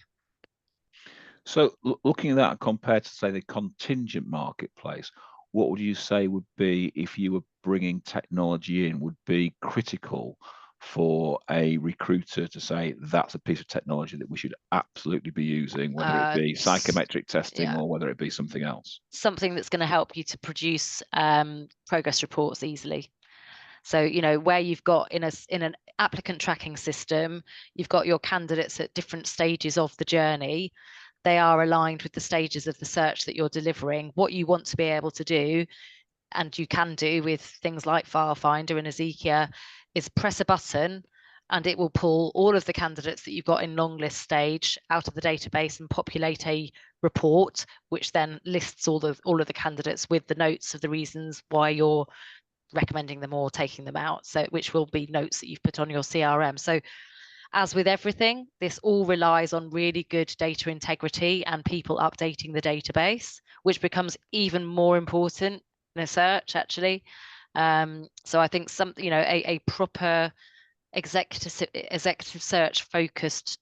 So looking at that compared to, say, the contingent marketplace, what would you say would be, if you were bringing technology in, would be critical for a recruiter to say that's a piece of technology that we should absolutely be using, whether it be psychometric testing or whether it be something else? Something that's going to help you to produce progress reports easily. So, where you've got in an applicant tracking system, you've got your candidates at different stages of the journey. They are aligned with the stages of the search that you're delivering. What you want to be able to do, and you can do with things like FileFinder and Ezekia, is press a button and it will pull all of the candidates that you've got in long list stage out of the database and populate a report, which then lists all of the candidates with the notes of the reasons why you're recommending them or taking them out. So, which will be notes that you've put on your CRM. So, as with everything, this all relies on really good data integrity and people updating the database, which becomes even more important in a search, actually. So I think a proper executive search focused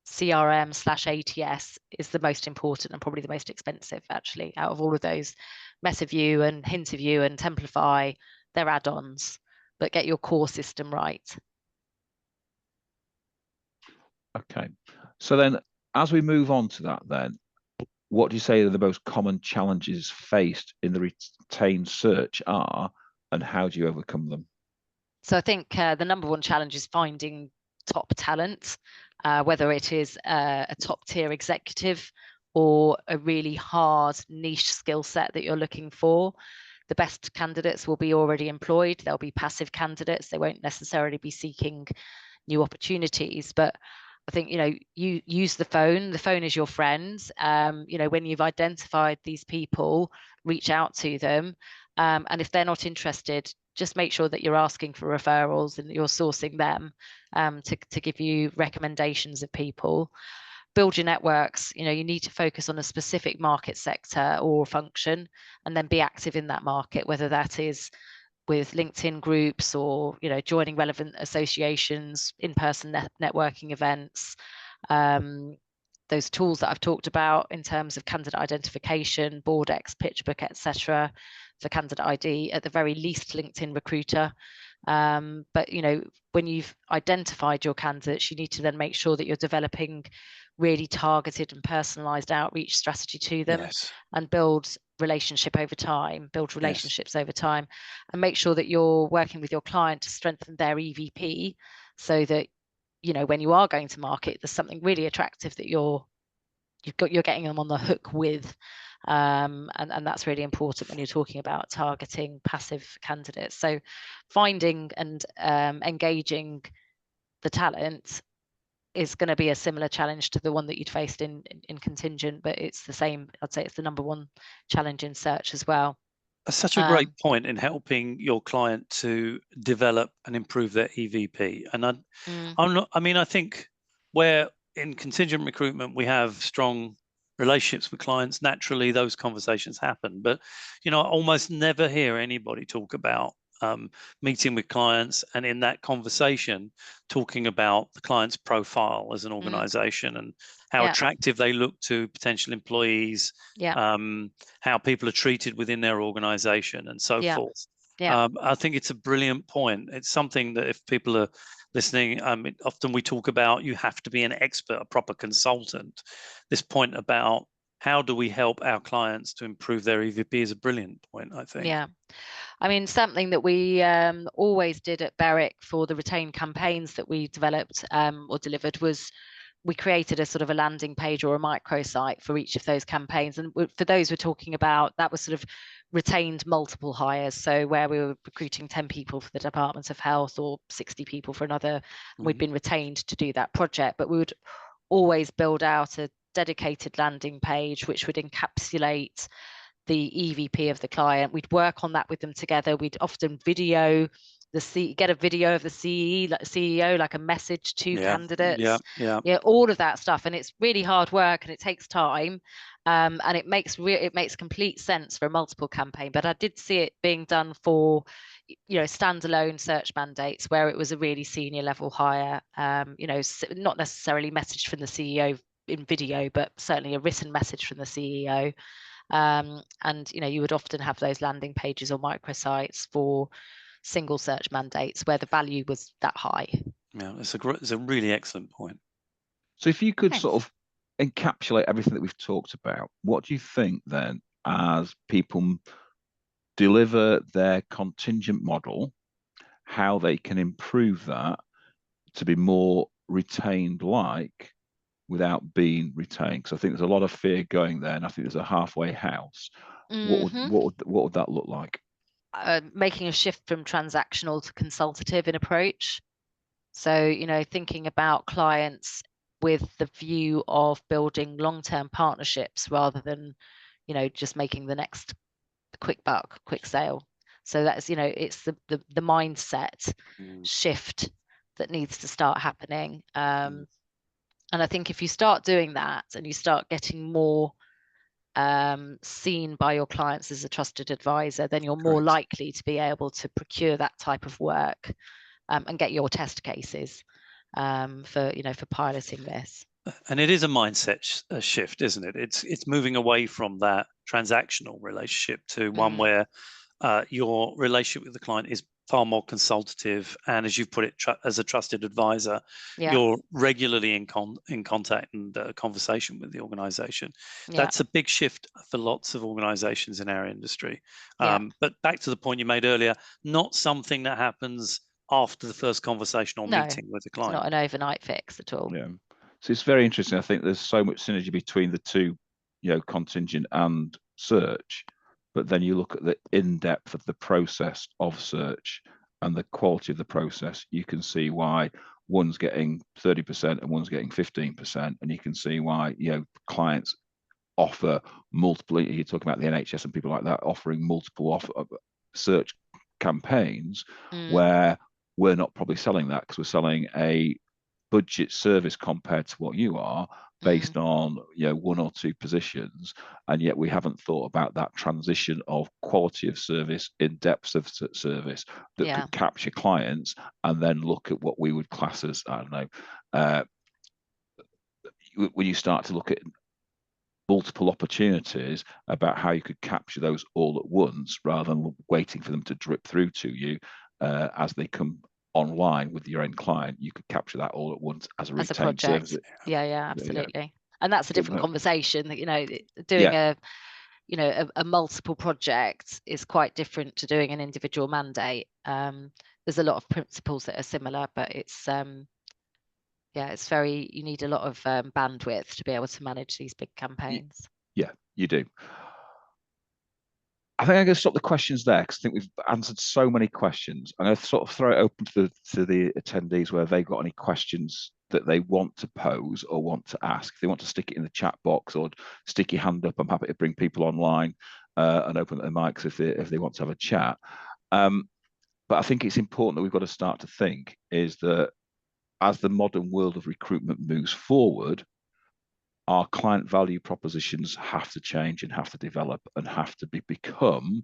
CRM/ATS is the most important and probably the most expensive, actually, out of all of those. MetaView and Hinterview and Templify, they're add-ons, but get your core system right. Okay, so then as we move on to that, then what do you say are the most common challenges faced in the retained search are, and how do you overcome them? So I think the number one challenge is finding top talent, whether it is a top tier executive or a really hard niche skill set that you're looking for. The best candidates will be already employed. They'll be passive candidates. They won't necessarily be seeking new opportunities. But I think, you use the phone. The phone is your friend. When you've identified these people, reach out to them. And if they're not interested, just make sure that you're asking for referrals and you're sourcing them to give you recommendations of people. Build your networks. You need to focus on a specific market sector or function and then be active in that market, whether that is with LinkedIn groups or joining relevant associations, in-person networking events, those tools that I've talked about in terms of candidate identification, BoardX, PitchBook, etc. for candidate ID, at the very least LinkedIn Recruiter. But when you've identified your candidates, you need to then make sure that you're developing really targeted and personalized outreach strategy to them. Yes. And build relationships over time, and make sure that you're working with your client to strengthen their EVP so that when you are going to market, there's something really attractive that you're getting them on the hook with. And that's really important when you're talking about targeting passive candidates. So finding and engaging the talent is going to be a similar challenge to the one that you'd faced in Contingent, but it's the same. I'd say it's the number one challenge in search as well. That's such a great point in helping your client to develop and improve their EVP. And I think where in contingent recruitment we have strong relationships with clients, naturally those conversations happen. But I almost never hear anybody talk about meeting with clients and in that conversation talking about the client's profile as an organization and how attractive they look to potential employees, how people are treated within their organization and so forth. I think it's a brilliant point. It's something that if people are listening, often we talk about you have to be an expert, a proper consultant. This point about how do we help our clients to improve their EVP is a brilliant point, I think. Yeah. I mean, something that we always did at Berwick for the retained campaigns that we developed or delivered was we created a sort of a landing page or a microsite for each of those campaigns. And for those we're talking about, that was sort of retained multiple hires. So where we were recruiting 10 people for the Department of Health or 60 people for another, we'd been retained to do that project. But we would always build out a dedicated landing page which would encapsulate the EVP of the client. We'd work on that with them together. We'd often get a video of the CEO, like a message to candidates. All of that stuff, and it's really hard work and it takes time, and it makes complete sense for a multiple campaign. But I did see it being done for standalone search mandates where it was a really senior level hire, not necessarily messaged from the CEO in video, but certainly a written message from the CEO. And you would often have those landing pages or microsites for single search mandates where the value was that high. Yeah, it's a really excellent point. So if you could sort of encapsulate everything that we've talked about, what do you think then, as people deliver their contingent model, how they can improve that to be more retained like without being retained? Because I think there's a lot of fear going there, and I think there's a halfway house. What would that look like? Making a shift from transactional to consultative in approach. So thinking about clients with the view of building long-term partnerships rather than just making the next quick buck, quick sale. So that's it's the mindset shift that needs to start happening. And I think if you start doing that and you start getting more seen by your clients as a trusted advisor, then you're more likely to be able to procure that type of work and get your test cases for piloting this. And it is a mindset shift, isn't it? It's moving away from that transactional relationship to one where your relationship with the client is far more consultative, and as you've put it, as a trusted advisor, you're regularly in contact and conversation with the organization. That's a big shift for lots of organizations in our industry. But back to the point you made earlier, not something that happens after the first conversation or meeting with the client. It's not an overnight fix at all. Yeah. So it's very interesting. I think there's so much synergy between the two, contingent and search, but then you look at the in-depth of the process of search and the quality of the process, you can see why one's getting 30% and one's getting 15%, and you can see why clients offer multiple. You're talking about the NHS and people like that offering multiple search campaigns where we're not probably selling that because we're selling a budget service compared to what you are based on one or two positions, and yet we haven't thought about that transition of quality of service, in depth of service that could capture clients and then look at what we would class as, I don't know, when you start to look at multiple opportunities about how you could capture those all at once rather than waiting for them to drip through to you as they come online with your end client. You could capture that all at once as a retained service. Yeah, absolutely. And that's a different conversation. Doing a multiple project is quite different to doing an individual mandate. There's a lot of principles that are similar, but it's it's you need a lot of bandwidth to be able to manage these big campaigns. Yeah, you do. I think I'm going to stop the questions there because I think we've answered so many questions. I'm going to sort of throw it open to the attendees where they've got any questions that they want to pose or want to ask. If they want to stick it in the chat box or stick your hand up, I'm happy to bring people online and open their mics if they want to have a chat. But I think it's important that we've got to start to think is that as the modern world of recruitment moves forward, our client value propositions have to change and have to develop and have to become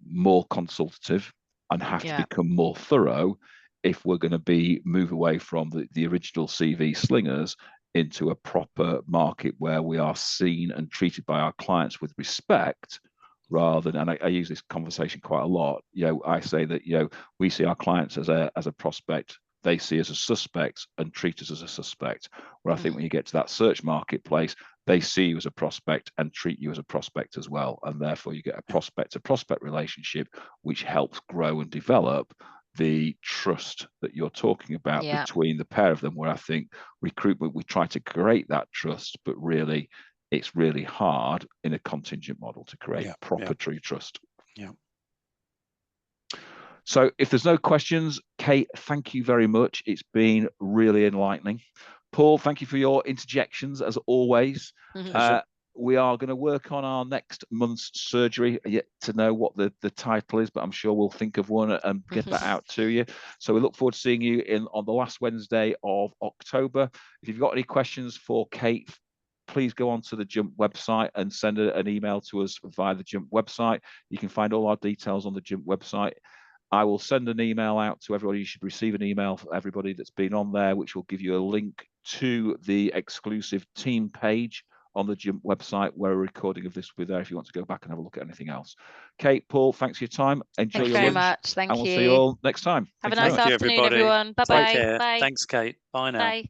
more consultative and have to become more thorough if we're going to move away from the original CV slingers into a proper market where we are seen and treated by our clients with respect rather than, and I use this conversation quite a lot, I say that, we see our clients as a prospect, they see us as suspects and treat us as a suspect. Where I think when you get to that search marketplace, they see you as a prospect and treat you as a prospect as well. And therefore you get a prospect-to-prospect relationship, which helps grow and develop the trust that you're talking about between the pair of them, where I think recruitment, we try to create that trust, but really it's really hard in a contingent model to create proper true trust. Yeah. So if there's no questions, Kate, thank you very much. It's been really enlightening. Paul, thank you for your interjections as always. We are going to work on our next month's surgery, yet to know what the title is, but I'm sure we'll think of one and get that out to you. So we look forward to seeing you on the last Wednesday of October. If you've got any questions for Kate, please go on to the Jump website and send an email to us via the Jump website. You can find all our details on the Jump website. I will send an email out to everybody. You should receive an email for everybody that's been on there, which will give you a link to the exclusive team page on the Jump website where a recording of this will be there if you want to go back and have a look at anything else. Kate, Paul, thanks for your time. Enjoy your lunch. Thank you very much. Thank you. And we'll see you all next time. Have a nice afternoon, everyone. Bye-bye. Bye. Thanks, Kate. Bye now. Bye.